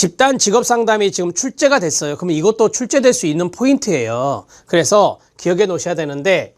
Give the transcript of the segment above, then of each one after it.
집단 직업 상담이 지금 출제가 됐어요. 그러면 이것도 출제될 수 있는 포인트예요. 그래서 기억해 놓으셔야 되는데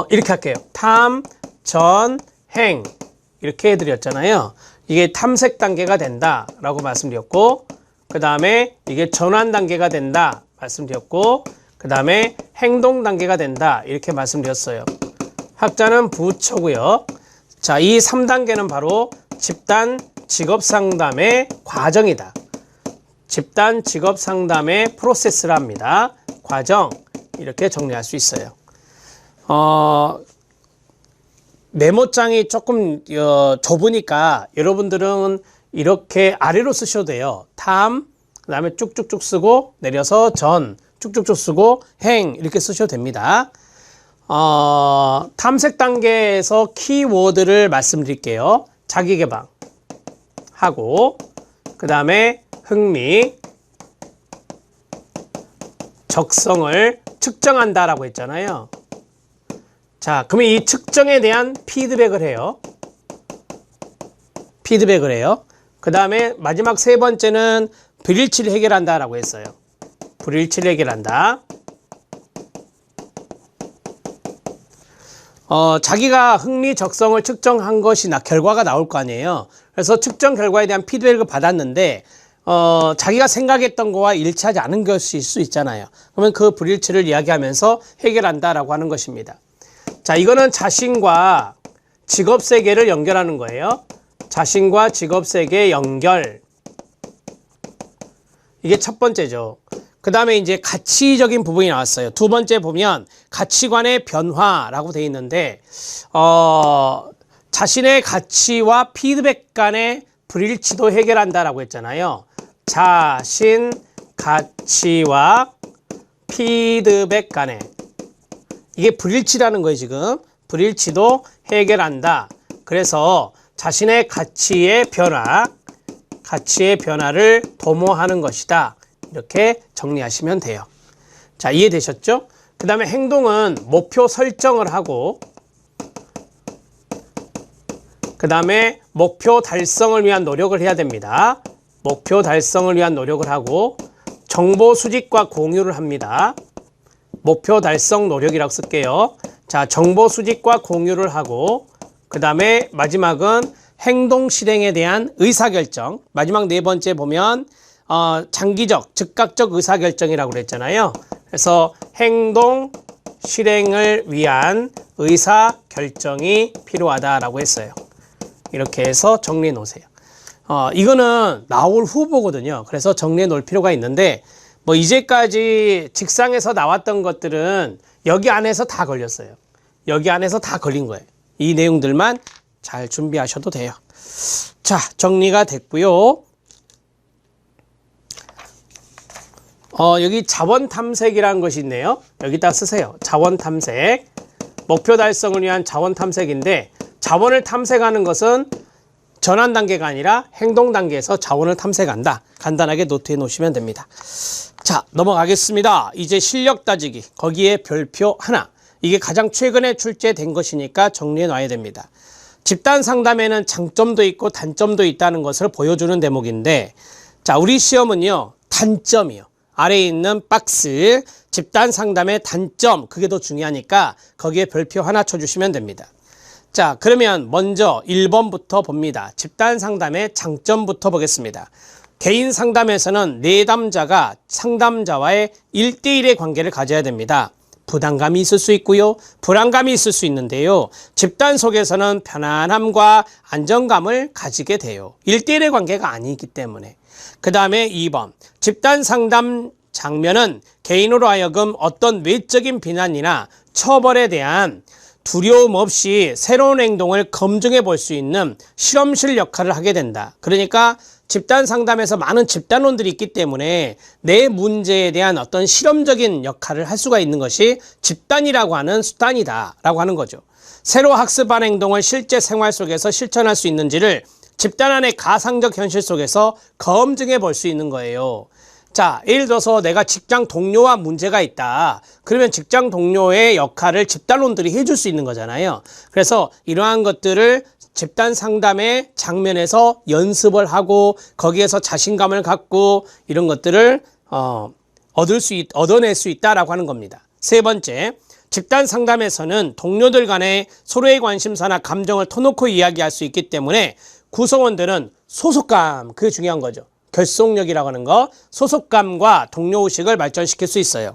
이렇게 할게요. 탐, 전, 행 이렇게 해드렸잖아요. 이게 탐색 단계가 된다 라고 말씀드렸고, 그 다음에 이게 전환 단계가 된다 말씀드렸고, 그 다음에 행동 단계가 된다 이렇게 말씀드렸어요. 학자는 부처고요. 자, 이 3단계는 바로 집단 직업 상담의 과정이다. 집단 직업 상담의 프로세스라 합니다. 과정, 이렇게 정리할 수 있어요. 메모장이 조금 좁으니까 여러분들은 이렇게 아래로 쓰셔도 돼요. 탐, 그 다음에 쭉쭉쭉 쓰고 내려서 전, 쭉쭉쭉 쓰고 행 이렇게 쓰셔도 됩니다. 탐색 단계에서 키워드를 말씀드릴게요. 자기개방 하고, 그 다음에 흥미, 적성을 측정한다라고 했잖아요. 자, 그러면 이 측정에 대한 피드백을 해요. 그 다음에 마지막 세 번째는 불일치를 해결한다라고 했어요. 불일치를 해결한다. 자기가 흥미 적성을 측정한 것이 결과가 나올 거 아니에요. 그래서 측정 결과에 대한 피드백을 받았는데 자기가 생각했던 거와 일치하지 않은 것일 수 있잖아요. 그러면 그 불일치를 이야기하면서 해결한다라고 하는 것입니다. 자, 이거는 자신과 직업 세계를 연결하는 거예요. 자신과 직업 세계 연결. 이게 첫 번째죠. 그 다음에 이제 가치적인 부분이 나왔어요. 두 번째 보면 가치관의 변화라고 되어 있는데, 자신의 가치와 피드백 간의 불일치도 해결한다라고 했잖아요. 자신, 가치와 피드백 간의, 이게 불일치라는 거예요, 지금. 불일치도 해결한다. 그래서 자신의 가치의 변화를 도모하는 것이다. 이렇게 정리하시면 돼요. 자, 이해되셨죠? 그 다음에 행동은 목표 설정을 하고, 그 다음에 목표 달성을 위한 노력을 해야 됩니다. 목표 달성을 위한 노력을 하고, 정보 수집과 공유를 합니다. 목표 달성 노력이라고 쓸게요. 자, 정보 수집과 공유를 하고, 그 다음에 마지막은 행동 실행에 대한 의사결정. 마지막 네 번째 보면 장기적, 즉각적 의사결정이라고 그랬잖아요. 그래서 행동 실행을 위한 의사결정이 필요하다라고 했어요. 이렇게 해서 정리해 놓으세요. 이거는 나올 후보거든요. 그래서 정리해 놓을 필요가 있는데, 뭐 이제까지 직상에서 나왔던 것들은 여기 안에서 다 걸렸어요. 여기 안에서 다 걸린 거예요. 이 내용들만 잘 준비하셔도 돼요. 자, 정리가 됐고요. 여기 자원 탐색이라는 것이 있네요. 여기다 쓰세요. 자원 탐색. 목표 달성을 위한 자원 탐색인데, 자원을 탐색하는 것은 전환 단계가 아니라 행동 단계에서 자원을 탐색한다. 간단하게 노트해 놓으시면 됩니다. 자, 넘어가겠습니다. 이제 실력 따지기. 거기에 별표 하나. 이게 가장 최근에 출제된 것이니까 정리해 놔야 됩니다. 집단 상담에는 장점도 있고 단점도 있다는 것을 보여주는 대목인데, 자, 우리 시험은요, 단점이요. 아래에 있는 박스, 집단 상담의 단점, 그게 더 중요하니까 거기에 별표 하나 쳐주시면 됩니다. 자, 그러면 먼저 1번부터 봅니다. 집단 상담의 장점부터 보겠습니다. 개인 상담에서는 내담자가 상담자와의 1대1의 관계를 가져야 됩니다. 부담감이 있을 수 있고요. 불안감이 있을 수 있는데요. 집단 속에서는 편안함과 안정감을 가지게 돼요. 1대1의 관계가 아니기 때문에. 그 다음에 2번. 집단 상담 장면은 개인으로 하여금 어떤 외적인 비난이나 처벌에 대한 두려움 없이 새로운 행동을 검증해 볼 수 있는 실험실 역할을 하게 된다. 그러니까 집단 상담에서 많은 집단원들이 있기 때문에 내 문제에 대한 어떤 실험적인 역할을 할 수가 있는 것이 집단이라고 하는 수단이다 라고 하는 거죠. 새로 학습한 행동을 실제 생활 속에서 실천할 수 있는지를 집단 안의 가상적 현실 속에서 검증해 볼 수 있는 거예요. 자, 예를 들어서 내가 직장 동료와 문제가 있다. 그러면 직장 동료의 역할을 집단원들이 해줄 수 있는 거잖아요. 그래서 이러한 것들을 집단 상담의 장면에서 연습을 하고 거기에서 자신감을 갖고 이런 것들을 얻어낼 수 있다라고 하는 겁니다. 세 번째, 집단 상담에서는 동료들 간에 서로의 관심사나 감정을 터놓고 이야기할 수 있기 때문에 구성원들은 소속감, 그게 중요한 거죠. 결속력이라고 하는 거, 소속감과 동료의식을 발전시킬 수 있어요.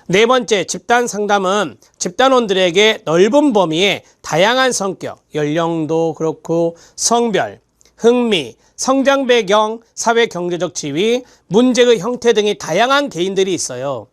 네 번째, 집단 상담은 집단원들에게 넓은 범위의 다양한 성격, 연령도 그렇고 성별, 흥미, 성장 배경, 사회 경제적 지위, 문제의 형태 등의 다양한 개인들이 있어요.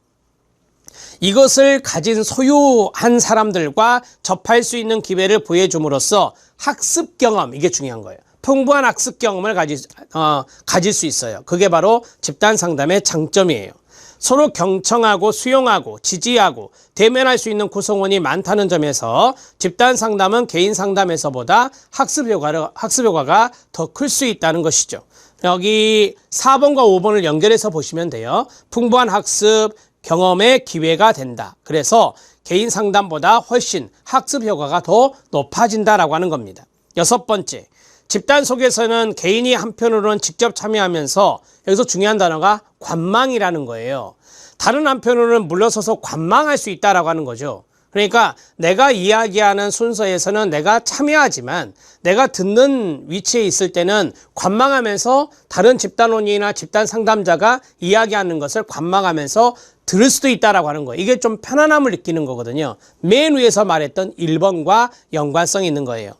이것을 가진 소유한 사람들과 접할 수 있는 기회를 보여줌으로써 학습 경험, 이게 중요한 거예요. 풍부한 학습 경험을 가질 수 있어요. 그게 바로 집단 상담의 장점이에요. 서로 경청하고 수용하고 지지하고 대면할 수 있는 구성원이 많다는 점에서 집단 상담은 개인 상담에서보다 학습 효과가 더 클 수 있다는 것이죠. 여기 4번과 5번을 연결해서 보시면 돼요. 풍부한 학습 경험의 기회가 된다. 그래서 개인 상담보다 훨씬 학습 효과가 더 높아진다라고 하는 겁니다. 여섯 번째, 집단 속에서는 개인이 한편으로는 직접 참여하면서 여기서 중요한 단어가 관망이라는 거예요. 다른 한편으로는 물러서서 관망할 수 있다라고 하는 거죠. 그러니까 내가 이야기하는 순서에서는 내가 참여하지만 내가 듣는 위치에 있을 때는 관망하면서 다른 집단원이나 집단 상담자가 이야기하는 것을 관망하면서 들을 수도 있다라고 하는 거예요. 이게 좀 편안함을 느끼는 거거든요. 맨 위에서 말했던 1번과 연관성이 있는 거예요.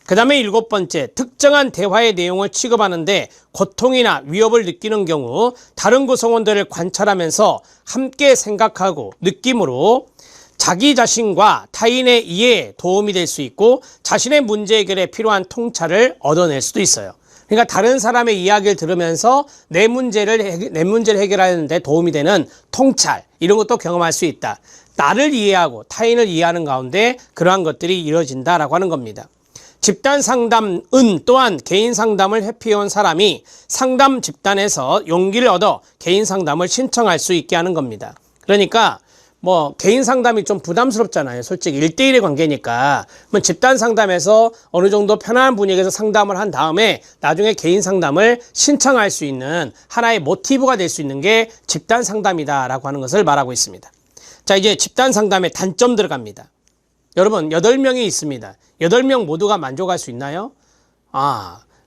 그 다음에 7번째, 특정한 대화의 내용을 취급하는데 고통이나 위협을 느끼는 경우 다른 구성원들을 관찰하면서 함께 생각하고 느낌으로 자기 자신과 타인의 이해에 도움이 될 수 있고 자신의 문제 해결에 필요한 통찰을 얻어낼 수도 있어요. 그러니까 다른 사람의 이야기를 들으면서 내 문제를 해결하는 데 도움이 되는 통찰, 이런 것도 경험할 수 있다. 나를 이해하고 타인을 이해하는 가운데 그러한 것들이 이루어진다라고 하는 겁니다. 집단 상담은 또한 개인 상담을 회피해온 사람이 상담 집단에서 용기를 얻어 개인 상담을 신청할 수 있게 하는 겁니다. 그러니까 개인 상담이 좀 부담스럽잖아요. 솔직히 1대1의 관계니까. 집단 상담에서 어느 정도 편안한 분위기에서 상담을 한 다음에 나중에 개인 상담을 신청할 수 있는 하나의 모티브가 될 수 있는 게 집단 상담이다라고 하는 것을 말하고 있습니다. 자, 이제 집단 상담의 단점 들어갑니다. 여러분, 8명이 있습니다. 8명 모두가 만족할 수 있나요?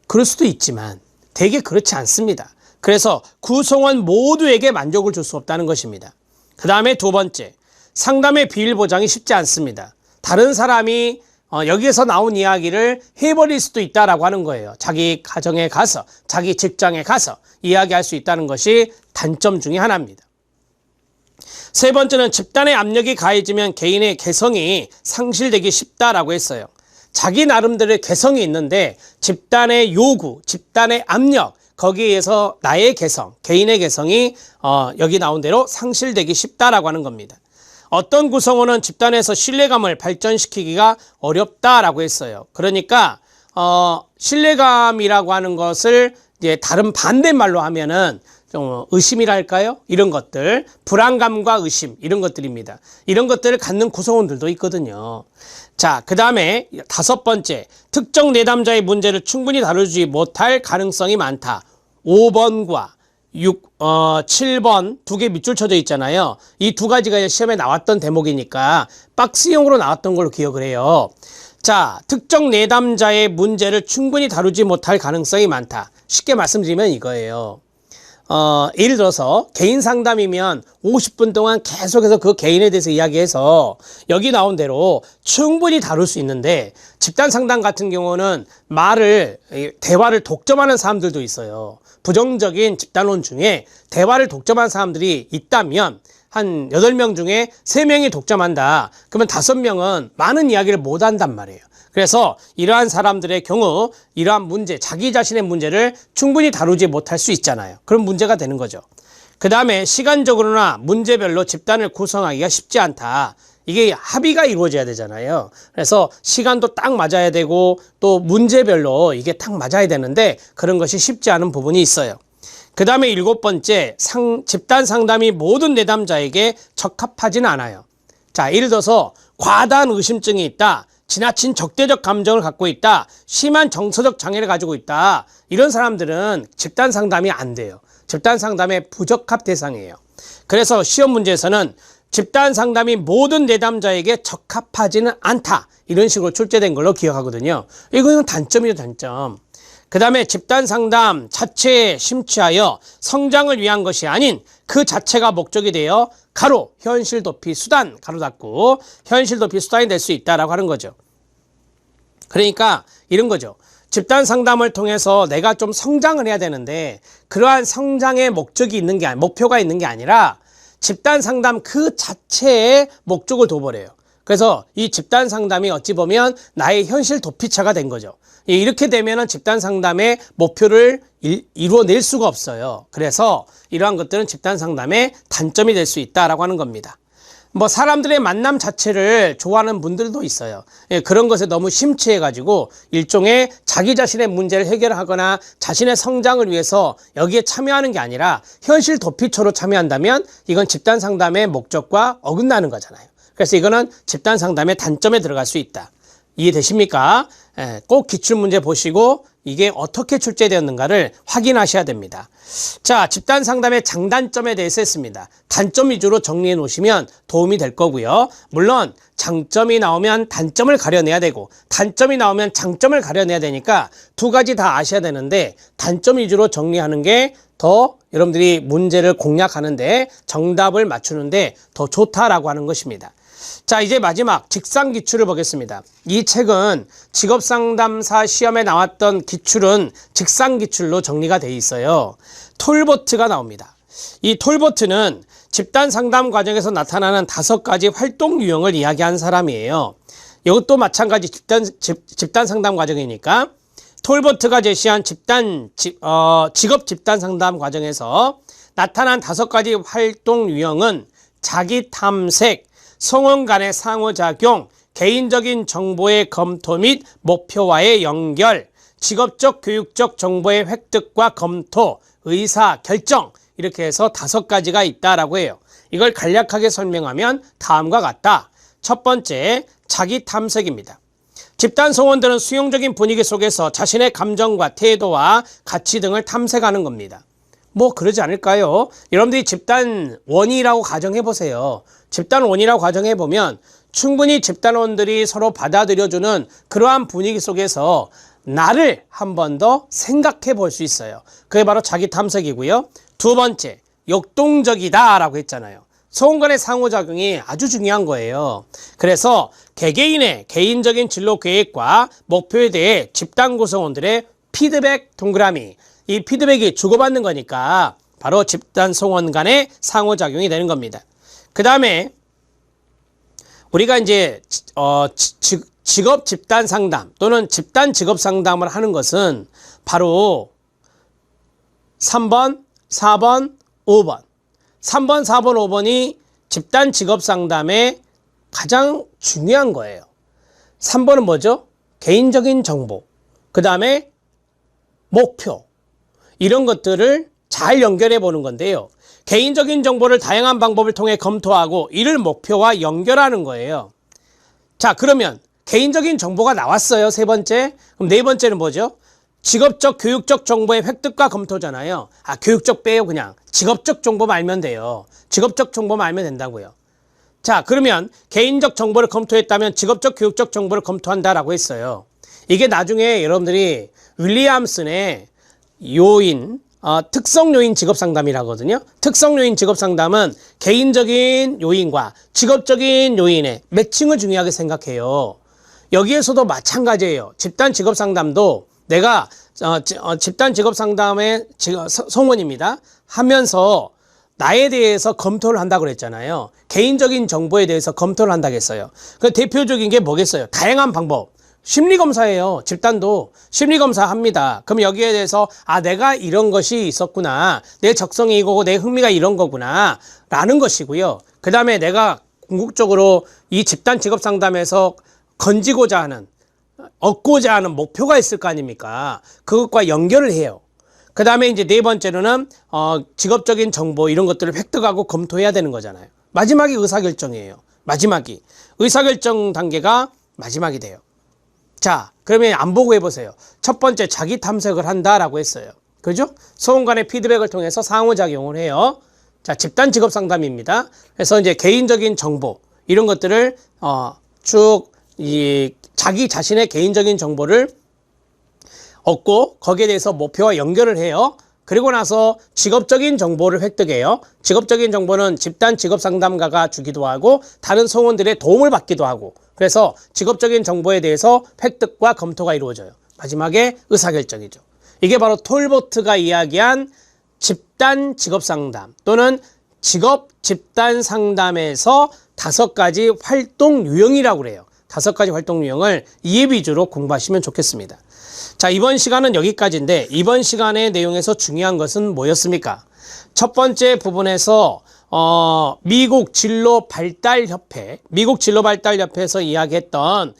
그럴 수도 있지만 되게 그렇지 않습니다. 그래서 구성원 모두에게 만족을 줄 수 없다는 것입니다. 그 다음에 두 번째, 상담의 비밀 보장이 쉽지 않습니다. 다른 사람이 여기에서 나온 이야기를 해버릴 수도 있다라고 하는 거예요. 자기 가정에 가서, 자기 직장에 가서 이야기할 수 있다는 것이 단점 중에 하나입니다. 세 번째는 집단의 압력이 가해지면 개인의 개성이 상실되기 쉽다라고 했어요. 자기 나름대로의 개성이 있는데 집단의 요구, 집단의 압력, 거기에 의해서 나의 개성, 개인의 개성이 여기 나온 대로 상실되기 쉽다라고 하는 겁니다. 어떤 구성원은 집단에서 신뢰감을 발전시키기가 어렵다라고 했어요. 그러니까 신뢰감이라고 하는 것을 이제 다른 반대말로 하면은 좀 의심이랄까요? 이런 것들, 불안감과 의심, 이런 것들입니다. 이런 것들을 갖는 구성원들도 있거든요. 자, 그 다음에 5번째, 특정 내담자의 문제를 충분히 다루지 못할 가능성이 많다. 5번과 7번 두 개 밑줄 쳐져 있잖아요. 이 두 가지가 시험에 나왔던 대목이니까 박스형으로 나왔던 걸로 기억을 해요. 자, 특정 내담자의 문제를 충분히 다루지 못할 가능성이 많다. 쉽게 말씀드리면 이거예요. 예를 들어서 개인 상담이면 50분 동안 계속해서 그 개인에 대해서 이야기해서 여기 나온 대로 충분히 다룰 수 있는데 집단 상담 같은 경우는 대화를 독점하는 사람들도 있어요. 부정적인 집단원 중에 대화를 독점하는 사람들이 있다면 한 8명 중에 3명이 독점한다. 그러면 5명은 많은 이야기를 못 한단 말이에요. 그래서 이러한 사람들의 경우 이러한 문제, 자기 자신의 문제를 충분히 다루지 못할 수 있잖아요. 그런 문제가 되는 거죠. 그 다음에 시간적으로나 문제별로 집단을 구성하기가 쉽지 않다. 이게 합의가 이루어져야 되잖아요. 그래서 시간도 딱 맞아야 되고 또 문제별로 이게 딱 맞아야 되는데 그런 것이 쉽지 않은 부분이 있어요. 그 다음에 7번째, 집단 상담이 모든 내담자에게 적합하지는 않아요. 자, 예를 들어서 과다한 의심증이 있다. 지나친 적대적 감정을 갖고 있다, 심한 정서적 장애를 가지고 있다, 이런 사람들은 집단 상담이 안 돼요. 집단 상담의 부적합 대상이에요. 그래서 시험 문제에서는 집단 상담이 모든 내담자에게 적합하지는 않다, 이런 식으로 출제된 걸로 기억하거든요. 이거는 단점이죠, 단점. 그 다음에 집단 상담 자체에 심취하여 성장을 위한 것이 아닌 그 자체가 목적이 되어 가로 현실 도피 수단 가로 닫고 현실 도피 수단이 될 수 있다라고 하는 거죠. 그러니까 이런 거죠. 집단 상담을 통해서 내가 좀 성장을 해야 되는데 그러한 성장의 목적이 있는 게 목표가 있는 게 아니라 집단 상담 그 자체에 목적을 둬버려요. 그래서 이 집단 상담이 어찌 보면 나의 현실 도피처가 된 거죠. 이렇게 되면은 집단 상담의 목표를 이루어낼 수가 없어요. 그래서 이러한 것들은 집단 상담의 단점이 될 수 있다라고 하는 겁니다. 뭐 사람들의 만남 자체를 좋아하는 분들도 있어요. 그런 것에 너무 심취해가지고 일종의 자기 자신의 문제를 해결하거나 자신의 성장을 위해서 여기에 참여하는 게 아니라 현실 도피처로 참여한다면 이건 집단 상담의 목적과 어긋나는 거잖아요. 그래서 이거는 집단 상담의 단점에 들어갈 수 있다. 이해되십니까? 꼭 기출문제 보시고 이게 어떻게 출제되었는가를 확인하셔야 됩니다. 자, 집단 상담의 장단점에 대해서 했습니다. 단점 위주로 정리해 놓으시면 도움이 될 거고요. 물론 장점이 나오면 단점을 가려내야 되고 단점이 나오면 장점을 가려내야 되니까 두 가지 다 아셔야 되는데 단점 위주로 정리하는 게 더 여러분들이 문제를 공략하는데 정답을 맞추는데 더 좋다라고 하는 것입니다. 자, 이제 마지막 직상기출을 보겠습니다. 이 책은 직업상담사 시험에 나왔던 기출은 직상기출로 정리가 되어 있어요. 톨버트가 나옵니다. 이 톨버트는 집단상담 과정에서 나타나는 5가지 활동 유형을 이야기한 사람이에요. 이것도 마찬가지 집단상담 과정이니까 톨버트가 제시한 직업 집단상담 과정에서 나타난 5가지 활동 유형은 자기 탐색, 성원 간의 상호작용, 개인적인 정보의 검토 및 목표와의 연결, 직업적 교육적 정보의 획득과 검토, 의사 결정, 이렇게 해서 5가지가 있다라고 해요. 이걸 간략하게 설명하면 다음과 같다. 첫 번째, 자기 탐색입니다. 집단 성원들은 수용적인 분위기 속에서 자신의 감정과 태도와 가치 등을 탐색하는 겁니다. 뭐 그러지 않을까요? 여러분들이 집단 원이라고 가정해 보세요. 집단 원이라고 가정해 보면 충분히 집단원들이 서로 받아들여주는 그러한 분위기 속에서 나를 한 번 더 생각해 볼 수 있어요. 그게 바로 자기 탐색이고요. 두 번째, 역동적이다 라고 했잖아요. 성원 간의 상호작용이 아주 중요한 거예요. 그래서 개개인의 개인적인 진로 계획과 목표에 대해 집단 구성원들의 피드백 동그라미, 이 피드백이 주고받는 거니까 바로 집단 성원 간의 상호작용이 되는 겁니다. 그 다음에 우리가 이제 직업 집단 상담 또는 집단 직업 상담을 하는 것은 바로 3번, 4번, 5번 3번, 4번, 5번이 집단 직업 상담의 가장 중요한 거예요. 3번은 뭐죠? 개인적인 정보, 그 다음에 목표, 이런 것들을 잘 연결해 보는 건데요. 개인적인 정보를 다양한 방법을 통해 검토하고 이를 목표와 연결하는 거예요. 자, 그러면 개인적인 정보가 나왔어요. 세 번째. 그럼 네 번째는 뭐죠? 직업적, 교육적 정보의 획득과 검토잖아요. 교육적 빼요, 그냥. 직업적 정보만 알면 돼요. 직업적 정보만 알면 된다고요. 자, 그러면 개인적 정보를 검토했다면 직업적, 교육적 정보를 검토한다라고 했어요. 이게 나중에 여러분들이 윌리엄슨의 요인, 특성 요인 직업 상담이라거든요. 특성 요인 직업 상담은 개인적인 요인과 직업적인 요인의 매칭을 중요하게 생각해요. 여기에서도 마찬가지예요. 집단 직업 상담도 내가 집단 직업 상담의 성원입니다. 하면서 나에 대해서 검토를 한다고 그랬잖아요. 개인적인 정보에 대해서 검토를 한다고 했어요. 그 대표적인 게 뭐겠어요? 다양한 방법. 심리검사예요. 집단도 심리검사 합니다. 그럼 여기에 대해서 내가 이런 것이 있었구나. 내 적성이 이거고 내 흥미가 이런 거구나. 라는 것이고요. 그 다음에 내가 궁극적으로 이 집단 직업 상담에서 건지고자 하는, 얻고자 하는 목표가 있을 거 아닙니까? 그것과 연결을 해요. 그 다음에 이제 네 번째로는 직업적인 정보 이런 것들을 획득하고 검토해야 되는 거잖아요. 마지막이 의사결정이에요. 마지막이. 의사결정 단계가 마지막이 돼요. 자, 그러면 안 보고 해보세요. 첫 번째 자기 탐색을 한다라고 했어요. 그죠? 소음 간의 피드백을 통해서 상호작용을 해요. 자, 집단 직업 상담입니다. 그래서 이제 개인적인 정보 이런 것들을 쭉 자기 자신의 개인적인 정보를 얻고 거기에 대해서 목표와 연결을 해요. 그리고 나서 직업적인 정보를 획득해요. 직업적인 정보는 집단 직업 상담가가 주기도 하고 다른 성원들의 도움을 받기도 하고, 그래서 직업적인 정보에 대해서 획득과 검토가 이루어져요. 마지막에 의사결정이죠. 이게 바로 톨버트가 이야기한 집단 직업 상담 또는 직업 집단 상담에서 5가지 활동 유형이라고 그래요. 5가지 활동 유형을 이해 위주로 공부하시면 좋겠습니다. 자, 이번 시간은 여기까지인데 이번 시간의 내용에서 중요한 것은 뭐였습니까? 첫 번째 부분에서 미국 진로발달협회에서 이야기했던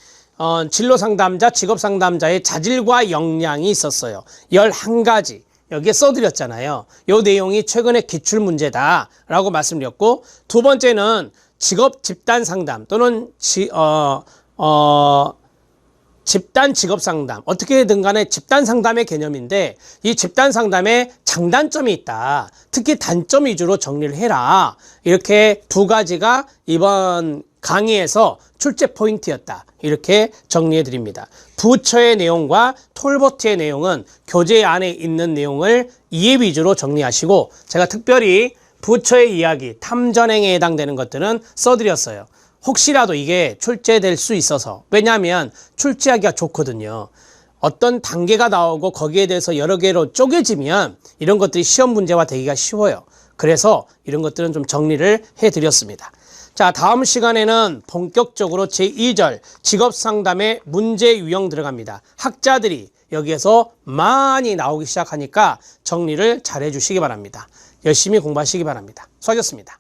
진로 상담자, 직업 상담자의 자질과 역량이 있었어요. 11가지. 여기에 써드렸잖아요. 이 내용이 최근의 기출 문제다라고 말씀드렸고, 두 번째는 직업 집단 상담 또는 집단 직업 상담, 어떻게든 간에 집단 상담의 개념인데 이 집단 상담에 장단점이 있다. 특히 단점 위주로 정리를 해라. 이렇게 2가지가 이번 강의에서 출제 포인트였다. 이렇게 정리해 드립니다. 부처의 내용과 톨버트의 내용은 교재 안에 있는 내용을 이해 위주로 정리하시고, 제가 특별히 부처의 이야기, 탐전행에 해당되는 것들은 써드렸어요. 혹시라도 이게 출제될 수 있어서, 왜냐하면 출제하기가 좋거든요. 어떤 단계가 나오고 거기에 대해서 여러 개로 쪼개지면 이런 것들이 시험 문제화 되기가 쉬워요. 그래서 이런 것들은 좀 정리를 해드렸습니다. 자, 다음 시간에는 본격적으로 제2절 직업상담의 문제 유형 들어갑니다. 학자들이 여기에서 많이 나오기 시작하니까 정리를 잘 해주시기 바랍니다. 열심히 공부하시기 바랍니다. 수고하셨습니다.